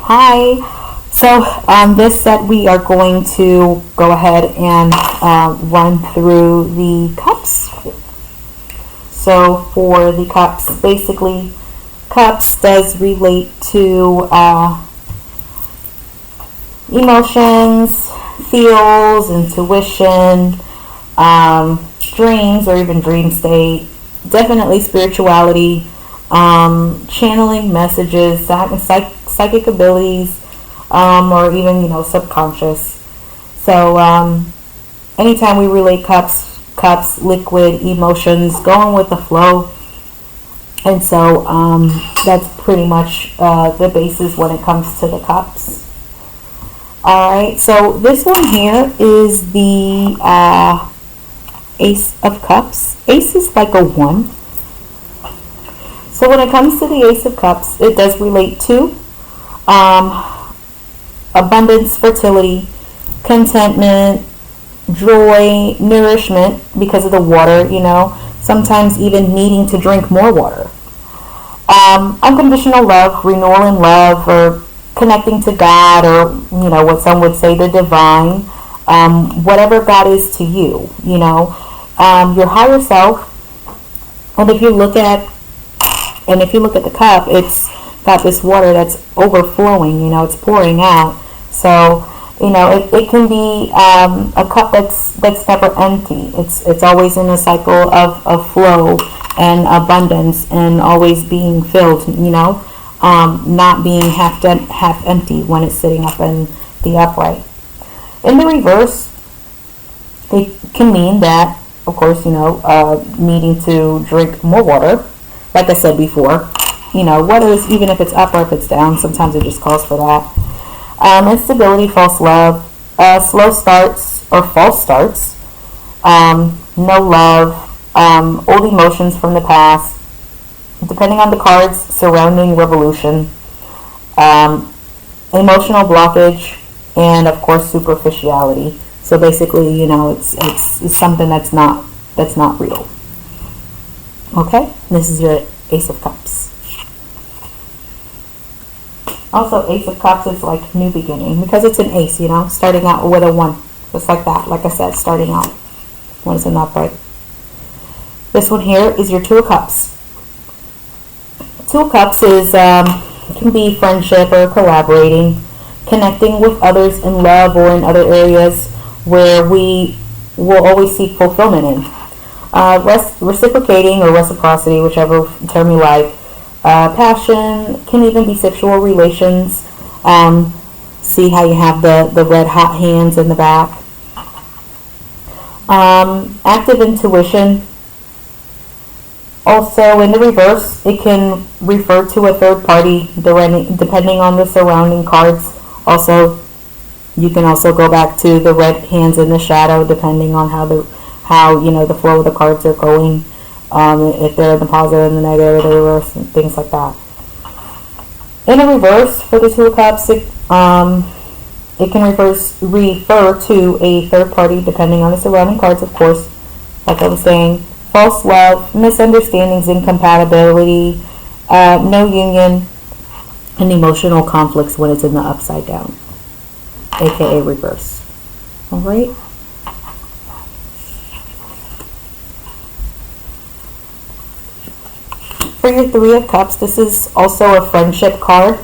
Hi. So this set we are going to go ahead and run through the cups. So for the cups, basically, cups does relate to emotions, feels, intuition, dreams, or even dream state. Definitely spirituality, channeling messages, psychic abilities, or even subconscious. So anytime we relate cups, liquid, emotions, going with the flow, and so that's pretty much the basis when it comes to the cups. Alright, so this one here is the Ace of Cups. Ace is like a 1. So when it comes to the Ace of Cups, it does relate to abundance, fertility, contentment, joy, nourishment because of the water, sometimes even needing to drink more water. Unconditional love, renewal in love, or connecting to God, or what some would say the divine, whatever God is to you, your higher self. And if you look at the cup, it's got this water that's overflowing, it's pouring out. So it can be a cup that's never empty. It's always in a cycle of flow and abundance, and always being filled, not being half empty when it's sitting up in the upright. In the reverse, it can mean that, of course, needing to drink more water. Like I said before, whether it's, even if it's up or if it's down, sometimes it just calls for that. Instability, false love, slow starts or false starts, no love, old emotions from the past, depending on the cards, surrounding revolution, emotional blockage, and of course superficiality. So basically, it's something that's not real. Okay, this is your Ace of Cups. Also, Ace of Cups is like new beginning because it's an ace, starting out with a 1, just like that. Like I said, starting out when it's an upright. This one here is your Two of Cups. Two of Cups is can be friendship or collaborating, connecting with others in love or in other areas where we will always seek fulfillment in. Reciprocating or reciprocity, whichever term you like. Passion, can even be sexual relations. See how you have the red hot hands in the back. Active intuition. Also, in the reverse, it can refer to a third party, depending on the surrounding cards. Also, you can also go back to the red hands in the shadow, depending on how the flow of the cards are going. If they're in the positive and the negative, the reverse, and things like that. In the reverse, for the Two of Cups, it can refer to a third party, depending on the surrounding cards, of course. Like I was saying, false love, misunderstandings, incompatibility, no union, and emotional conflicts when it's in the upside down, aka reverse. Alright? For your Three of Cups, this is also a friendship card.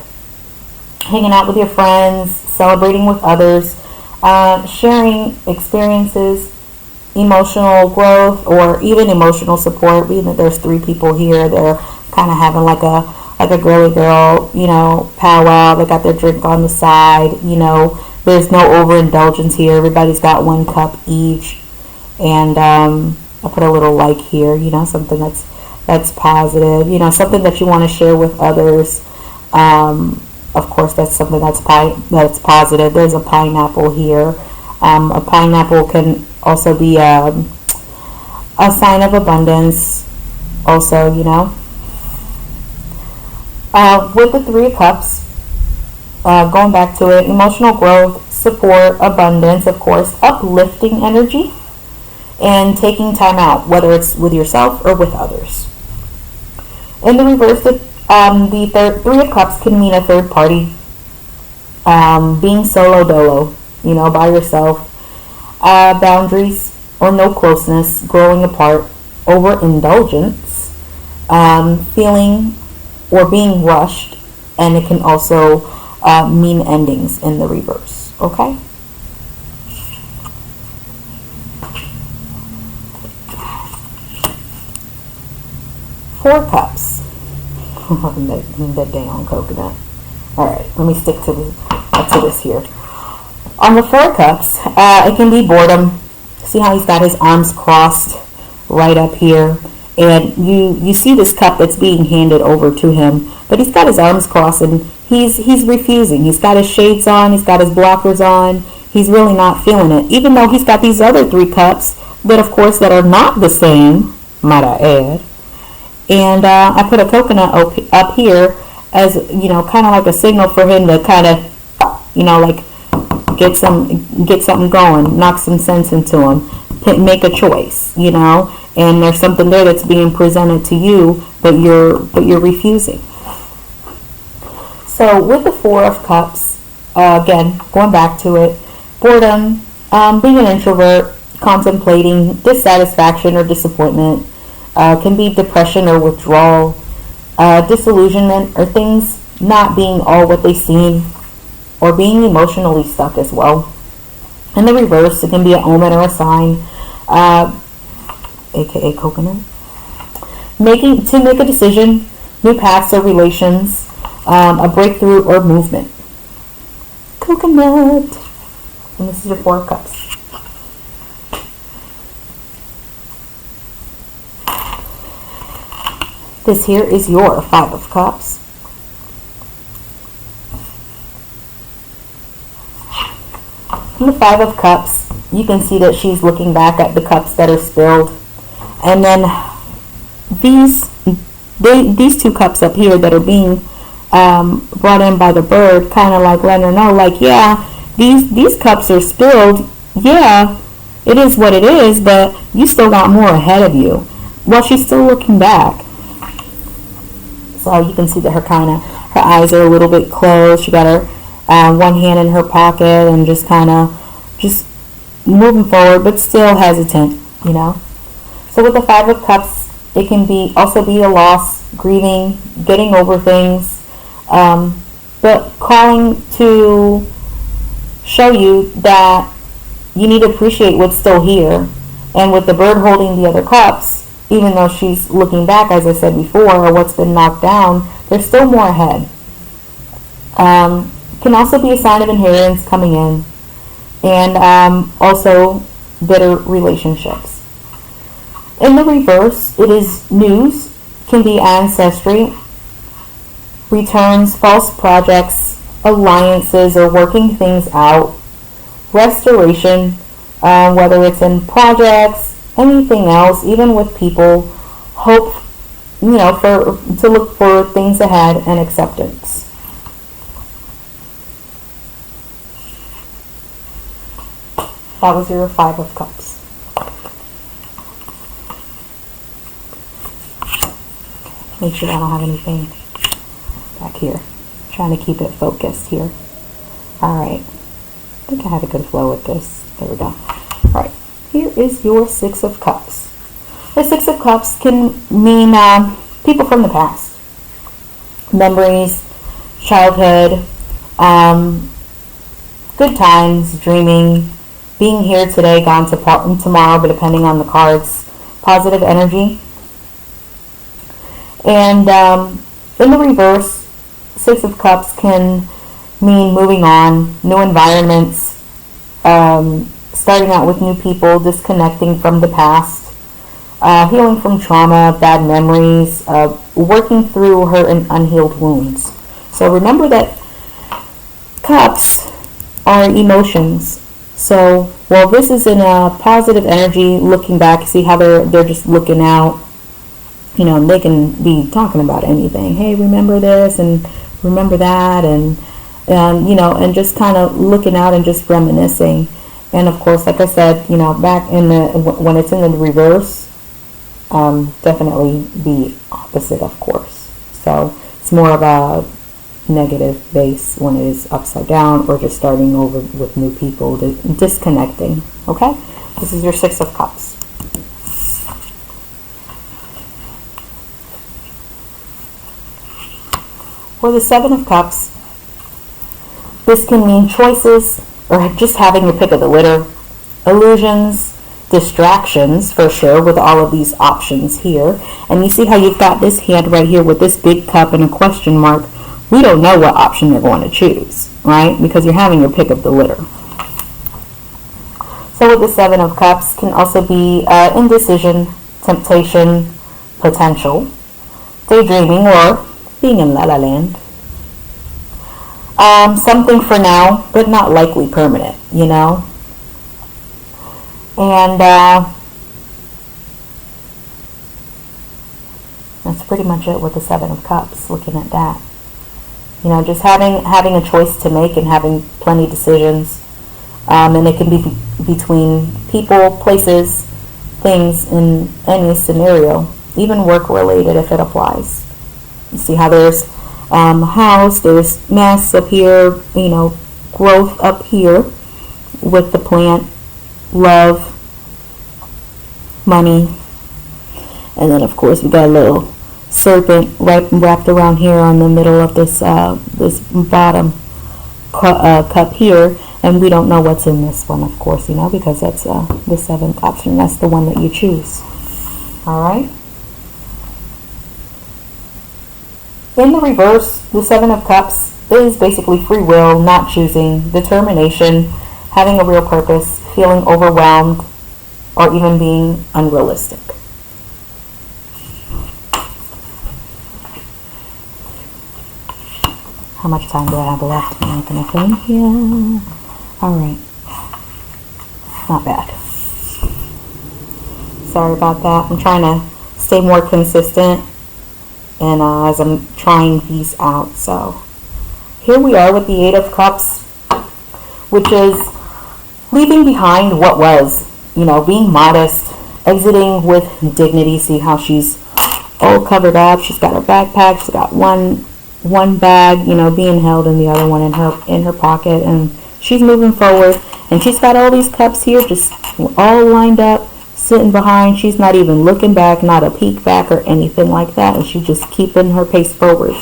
Hanging out with your friends, celebrating with others, sharing experiences, emotional growth, or even emotional support. Being that there's 3 people here, they're kind of having like a girly girl, powwow. They got their drink on the side. There's no overindulgence here. Everybody's got 1 cup each, and I put a little like here. Something that's positive. Something that you want to share with others. Of course, that's something that's positive. There's a pineapple here. A pineapple can also be a sign of abundance. Also, with the Three of Cups, going back to it, emotional growth, support, abundance, of course, uplifting energy, and taking time out, whether it's with yourself or with others. In the reverse, the Three of Cups can mean a third party, being solo dolo, by yourself, boundaries or no closeness, growing apart, overindulgence, feeling or being rushed, and it can also mean endings in the reverse. Okay? Four Cups. that damn coconut. Alright, let me stick to this here. On the Four Cups, it can be boredom. See how he's got his arms crossed right up here? And you see this cup that's being handed over to him, but he's got his arms crossed and he's refusing. He's got his shades on, he's got his blockers on. He's really not feeling it, even though he's got these other 3 cups that, of course, that are not the same, might I add. And I put a coconut up here as, kind of like a signal for him to kind of, like get something going, knock some sense into him, make a choice, and there's something there that's being presented to you, but you're refusing. So with the Four of Cups, again, going back to it, boredom, being an introvert, contemplating dissatisfaction or disappointment, can be depression or withdrawal, disillusionment, or things not being all what they seem, or being emotionally stuck as well. In the reverse, it can be an omen or a sign, aka coconut. To make a decision, new paths or relations, a breakthrough or movement. Coconut. And this is your Four of Cups. This here is your Five of Cups. In the Five of Cups, you can see that she's looking back at the cups that are spilled. And then these 2 cups up here that are being brought in by the bird, kind of like letting her know, like, yeah, these cups are spilled. Yeah, it is what it is, but you still got more ahead of you. Well, she's still looking back. So you can see that her eyes are a little bit closed. She got her one hand in her pocket and just moving forward, but still hesitant, So with the Five of Cups, it can also be a loss, grieving, getting over things, but calling to show you that you need to appreciate what's still here. And with the bird holding the other cups, even though she's looking back, as I said before, or what's been knocked down, there's still more ahead. Can also be a sign of inheritance coming in, and also bitter relationships. In the reverse, it is news, can be ancestry, returns, false projects, alliances, or working things out, restoration, whether it's in projects, anything else, even with people, hope, to look for things ahead, and acceptance. That was your Five of Cups. Make sure I don't have anything back here. Trying to keep it focused here. Alright. I think I had a good flow with this. There we go. Alright. Here is your Six of Cups. The Six of Cups can mean people from the past. Memories, childhood, good times, dreaming, being here today, gone tomorrow, but depending on the cards, positive energy. And in the reverse, Six of Cups can mean moving on, new environments, starting out with new people, disconnecting from the past, healing from trauma, bad memories, working through her unhealed wounds. So remember that cups are emotions. So while this is in a positive energy, looking back, see how they're just looking out, and they can be talking about anything. Hey, remember this and remember that, and and just kind of looking out and just reminiscing. And of course, like I said, back in when it's in the reverse, definitely the opposite, of course. So it's more of a negative base when it is upside down, or just starting over with new people, disconnecting. Okay, this is your Six of Cups. For the Seven of Cups, this can mean choices or just having your pick of the litter, illusions, distractions for sure with all of these options here. And you see how you've got this hand right here with this big cup and a question mark. We don't know what option you're going to choose, right? Because you're having your pick of the litter. So with the Seven of Cups can also be indecision, temptation, potential, daydreaming, or being in La La Land. Something for now, but not likely permanent, you know? And that's pretty much it with the Seven of Cups, looking at that. You know, just having a choice to make and having plenty of decisions. And it can be between people, places, things in any scenario, even work related if it applies. You see how there's house, there's mass up here, you know, growth up here with the plant, love, money, and then of course we got a little serpent wrapped around here on the middle of this this bottom cup here, and we don't know what's in this one, of course, you know, because that's the seventh option. That's the one that you choose. All right. In the reverse, the Seven of Cups is basically free will, not choosing, determination, having a real purpose, feeling overwhelmed, or even being unrealistic. How much time do I have left? I'm going to put in here. Alright. Not bad. Sorry about that. I'm trying to stay more consistent and as I'm trying these out. So here we are with the Eight of Cups, which is leaving behind what was, you know, being modest, exiting with dignity. See how she's all covered up. She's got her backpack. She's got one bag, you know, being held, and the other one in her pocket, and she's moving forward. And she's got all these cups here, just all lined up, sitting behind. She's not even looking back, not a peek back or anything like that, and she's just keeping her pace forward.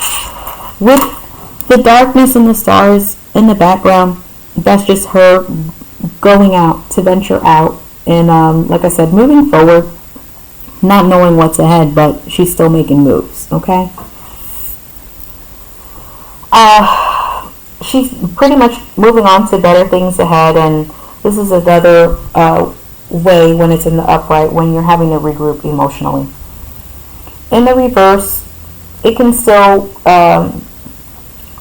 With the darkness and the stars in the background, that's just her going out to venture out, and like I said, moving forward, not knowing what's ahead, but she's still making moves. Okay. She's pretty much moving on to better things ahead, and this is another way when it's in the upright, when you're having to regroup emotionally. In the reverse, it can still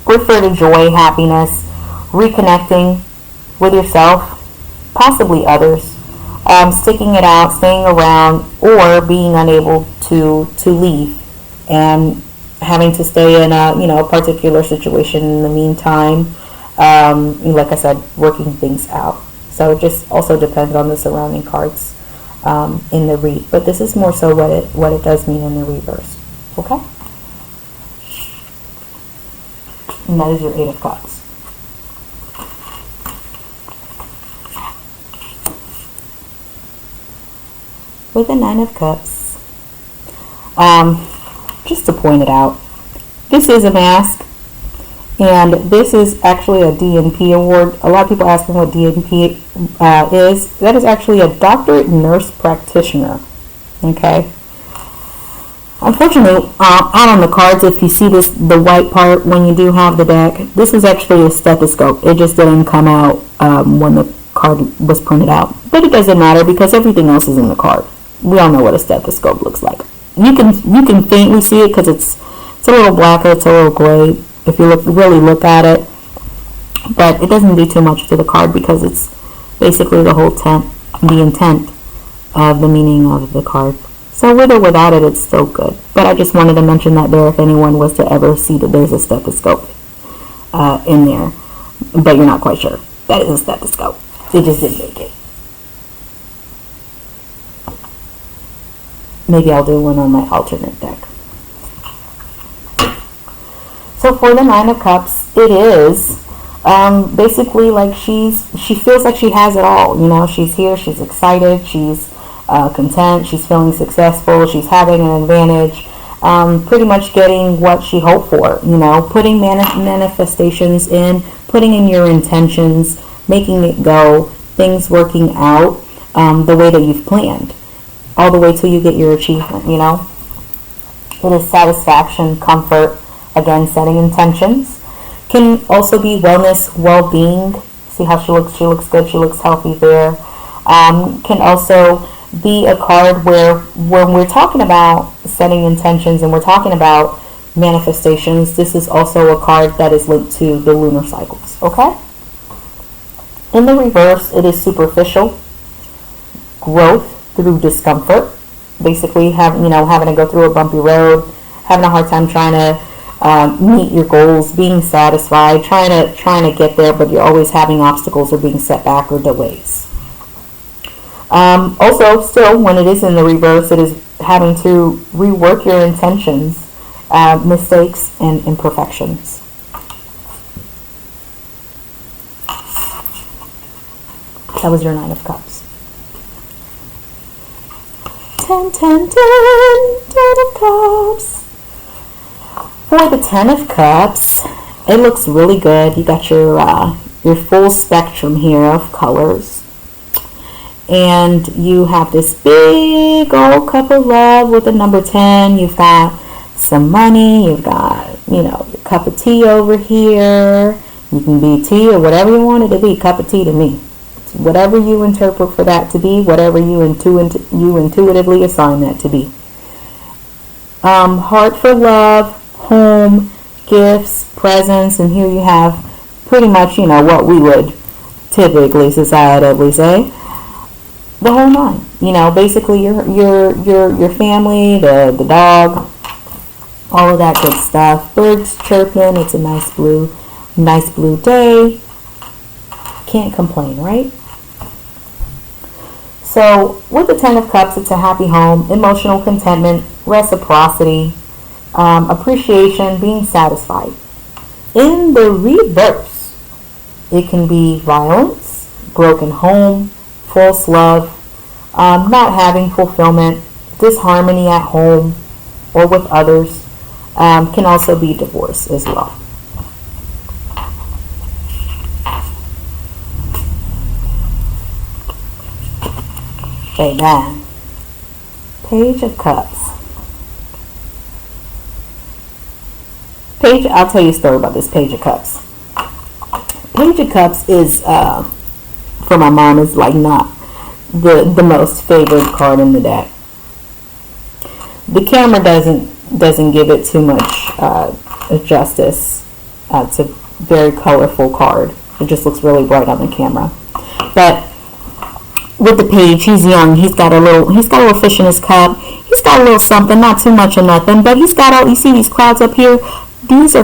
refer to joy, happiness, reconnecting with yourself, possibly others, sticking it out, staying around, or being unable to leave and having to stay in a particular situation in the meantime. Like I said, working things out. So it just also depends on the surrounding cards in the read. But this is more so what it does mean in the reverse. Okay? And that is your Eight of Cups. With the Nine of Cups, just to point it out, this is a mask, and this is actually a DNP award. A lot of people ask me what DNP is. That is actually a doctorate nurse practitioner. Okay. Unfortunately, out on the cards, if you see this, the white part when you do have the deck, this is actually a stethoscope. It just didn't come out when the card was printed out, but it doesn't matter because everything else is in the card. We all know what a stethoscope looks like. You can faintly see it because it's a little blacker, it's a little gray if you really look at it, but it doesn't do too much to the card because it's basically the intent of the meaning of the card. So with or without it, it's still good. But I just wanted to mention that there if anyone was to ever see that there's a stethoscope in there, but you're not quite sure. That is a stethoscope. They just didn't make it. Maybe I'll do one on my alternate deck. So So for the Nine of Cups, it is basically like she feels like she has it all. You know, she's here, she's excited, she's content, she's feeling successful, she's having an advantage, pretty much getting what she hoped for. You know, putting manifestations in, putting in your intentions, making it go, things working out the way that you've planned, all the way till you get your achievement. You know, it is satisfaction, comfort. Again, setting intentions. Can also be wellness, well-being. See how she looks? She looks good. She looks healthy there. Can also be a card where when we're talking about setting intentions and we're talking about manifestations, this is also a card that is linked to the lunar cycles. Okay? In the reverse, it is superficial. Growth through discomfort. Basically, having to go through a bumpy road, having a hard time trying to meet your goals, being satisfied, trying to get there, but you're always having obstacles or being set back or delays. Also, still, when it is in the reverse, it is having to rework your intentions, mistakes, and imperfections. That was your Nine of Cups. 10, 10, 10, 10 of Cups. For the Ten of Cups, it looks really good. You got your full spectrum here of colors. And you have this big old cup of love with the number 10. You've got some money. You've got, your cup of tea over here. You can be tea or whatever you want it to be. Cup of tea to me. Whatever you interpret for that to be, whatever you intuitively assign that to be. Heart for love, home, gifts, presents, and here you have pretty much, what we would typically societally say. The whole nine. Basically your family, the dog, all of that good stuff. Birds chirping. It's a nice blue day. Can't complain, right? So with the Ten of Cups, it's a happy home, emotional contentment, reciprocity, appreciation, being satisfied. In the reverse, it can be violence, broken home, false love, not having fulfillment, disharmony at home or with others. Can also be divorce as well. Amen. Page of Cups. I'll tell you a story about this Page of Cups. Page of Cups is, for my mom, is like not the most favorite card in the deck. The camera doesn't give it too much justice. It's a very colorful card. It just looks really bright on the camera. But with the Page, he's young. He's got a little fish in his cup. He's got a little something, not too much or nothing, but he's got you see these clouds up here? These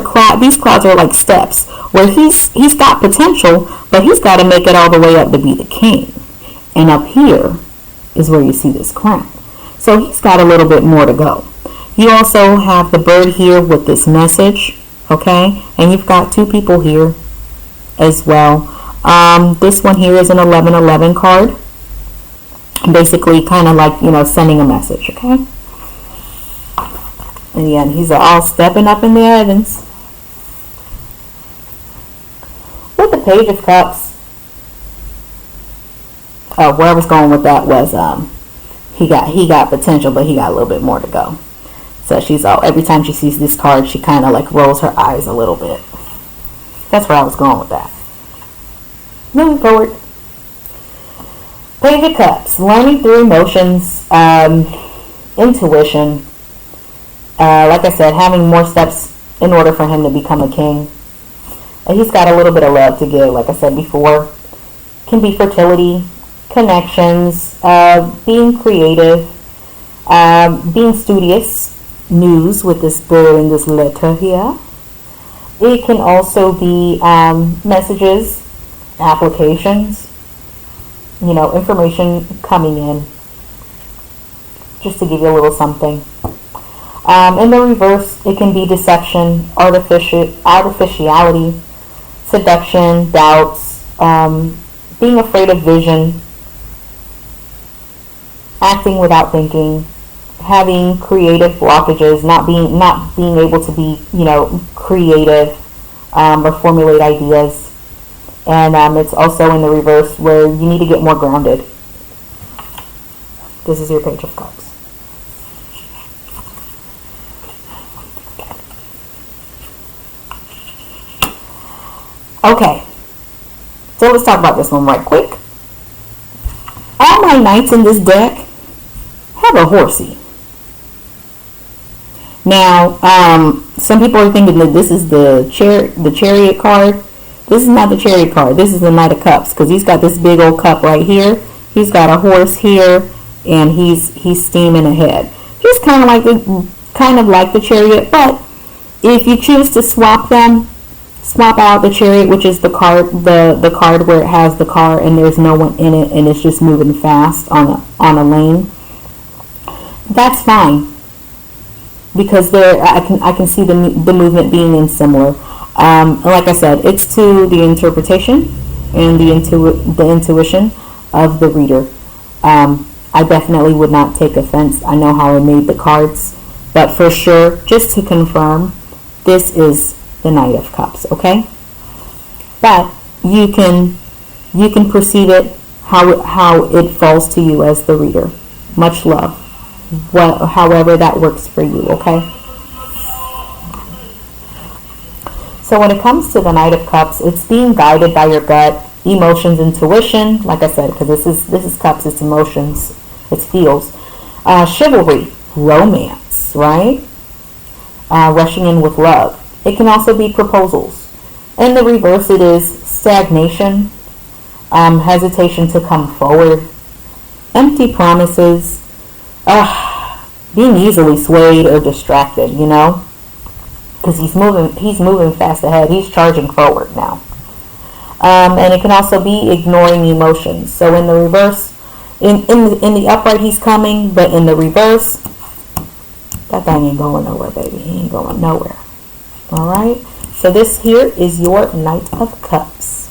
clouds are like steps where he's got potential, but he's got to make it all the way up to be the king. And up here is where you see this crown. So he's got a little bit more to go. You also have the bird here with this message, okay? And you've got two people here as well. This one here is an 1111 card. Basically kind of like, sending a message, okay? And again, he's all stepping up in the heavens. With the Page of Cups, where I was going with that was he got potential, but he got a little bit more to go. So every time she sees this card, she kind of like rolls her eyes a little bit. That's where I was going with that. Moving forward. Page of Cups, learning through emotions, intuition. Like I said, having more steps in order for him to become a king. He's got a little bit of love to give, like I said before. Can be fertility, connections, being creative, being studious, news with this bird and this letter here. It can also be messages, applications, information coming in, just to give you a little something. In the reverse, it can be deception, artificiality, seduction, doubts, being afraid of vision, acting without thinking, having creative blockages, not being able to be, creative, or formulate ideas. And it's also in the reverse where you need to get more grounded. This is your Page of Cups. Okay, so let's talk about this one right quick. All my knights in this deck have a horsey. Now, some people are thinking that this is the Chariot card. This is not the Chariot card. This is the Knight of Cups, because he's got this big old cup right here. He's got a horse here, and he's steaming ahead. Just kind of like the Chariot, but if you choose to swap out the Chariot, which is the card where it has the car and there's no one in it and it's just moving fast on a lane. That's fine, because I can see the movement being in similar. Like I said, it's to the interpretation and the intuition of the reader. I definitely would not take offense. I know how I made the cards, but for sure, just to confirm, this is the Knight of Cups, okay? But you can perceive it how it falls to you as the reader. Much love. However that works for you, okay? So when it comes to the Knight of Cups, it's being guided by your gut, emotions, intuition. Like I said, because this is Cups, it's emotions, it's feels. Chivalry, romance, right? Rushing in with love. It can also be proposals. In the reverse, it is stagnation, hesitation to come forward, empty promises, being easily swayed or distracted, because he's moving fast ahead. He's charging forward now. And it can also be ignoring emotions. So in the reverse, in the upright, he's coming, but in the reverse, that thing ain't going nowhere, baby. He ain't going nowhere. All right. So this here is your Knight of Cups.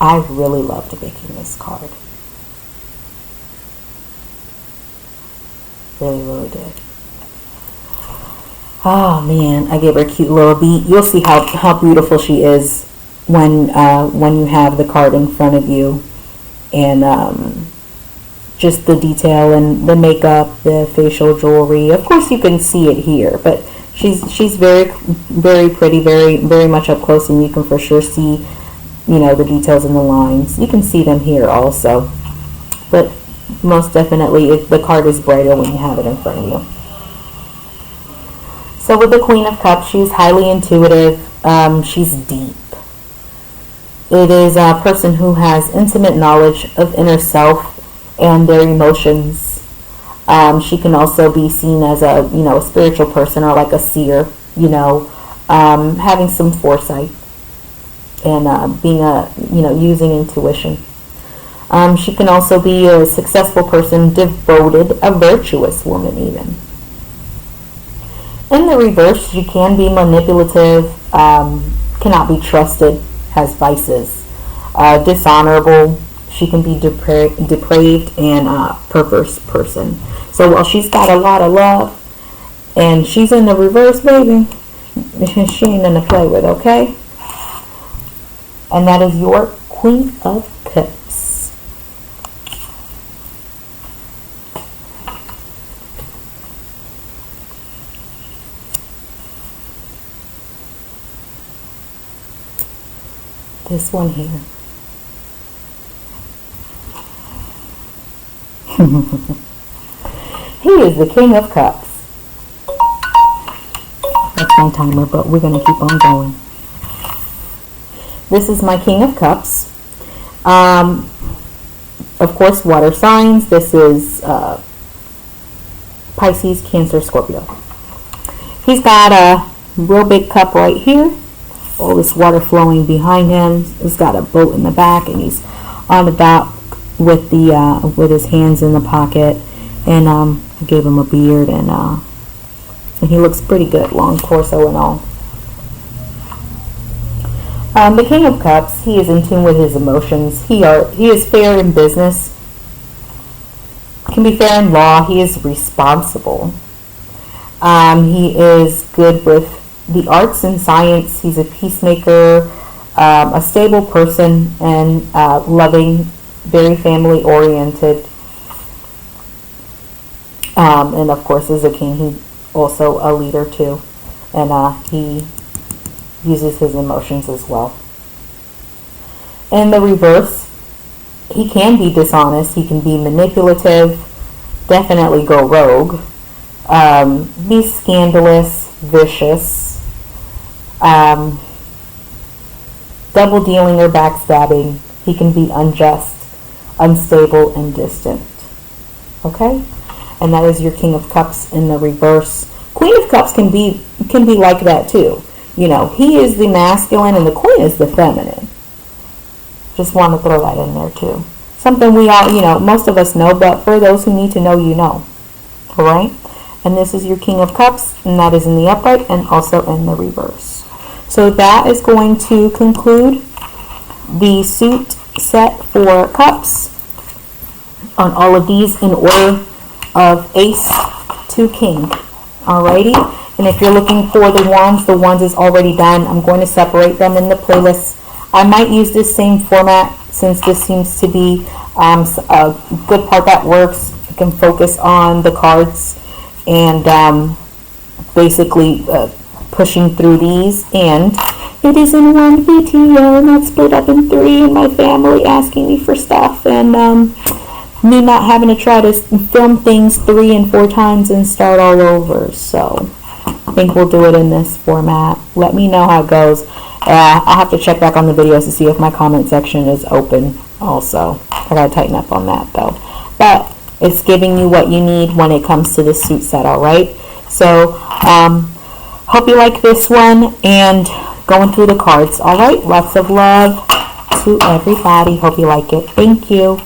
I really loved picking this card. Really, really did. Oh man, I gave her a cute little beat. You'll see how beautiful she is when you have the card in front of you, and just the detail and the makeup, the facial jewelry. Of course, you can see it here, but she's very, very pretty, very, very much up close, and you can for sure see, the details in the lines. You can see them here also, but most definitely the card is brighter when you have it in front of you. So with the Queen of Cups, she's highly intuitive. She's deep. It is a person who has intimate knowledge of inner self and their emotions. She can also be seen as a spiritual person, or like a seer, having some foresight and being using intuition. She can also be a successful person, devoted, a virtuous woman even. In the reverse, she can be manipulative, cannot be trusted, has vices, dishonorable. She can be depraved and perverse person. So while she's got a lot of love and she's in the reverse, baby, she ain't nothing to play with, okay? And that is your Queen of Cups. This one here. He is the King of Cups. That's my timer, but we're going to keep on going. This is my King of Cups. Of course, water signs. This is Pisces, Cancer, Scorpio. He's got a real big cup right here. All this water flowing behind him. He's got a boat in the back, and he's on the dock with the with his hands in the pocket, and I gave him a beard, and he looks pretty good, long torso and all. The King of Cups, he is in tune with his emotions. He is fair in business, can be fair in law. He is responsible. He is good with the arts and science. He's a peacemaker, a stable person, and loving, very family oriented. And of course, as a king, he's also a leader too, and he uses his emotions as well. In the reverse, he can be dishonest. He can be manipulative. Definitely go rogue. Be scandalous, vicious, double dealing or backstabbing. He can be unjust, unstable, and distant. Okay? And that is your King of Cups in the reverse. Queen of Cups can be like that too. You know, he is the masculine and the Queen is the feminine. Just want to throw that in there too. Something we all, you know, most of us know, but for those who need to know, you know. Alright? And this is your King of Cups, and that is in the upright and also in the reverse. So that is going to conclude the suit set for cups on all of these in order of ace to king. Alrighty? And if you're looking for the wands is already done. I'm going to separate them in the playlist. I might use this same format since this seems to be a good part that works. I can focus on the cards and basically pushing through these. And it is in one video, not split up in three, and my family asking me for stuff, and me not having to try to film things 3 and 4 times and start all over. So I think we'll do it in this format. Let me know how it goes. I'll have to check back on the videos to see if my comment section is open also. I gotta tighten up on that though. But it's giving you what you need when it comes to this suit set, alright? So, hope you like this one and going through the cards, alright? Lots of love to everybody. Hope you like it. Thank you.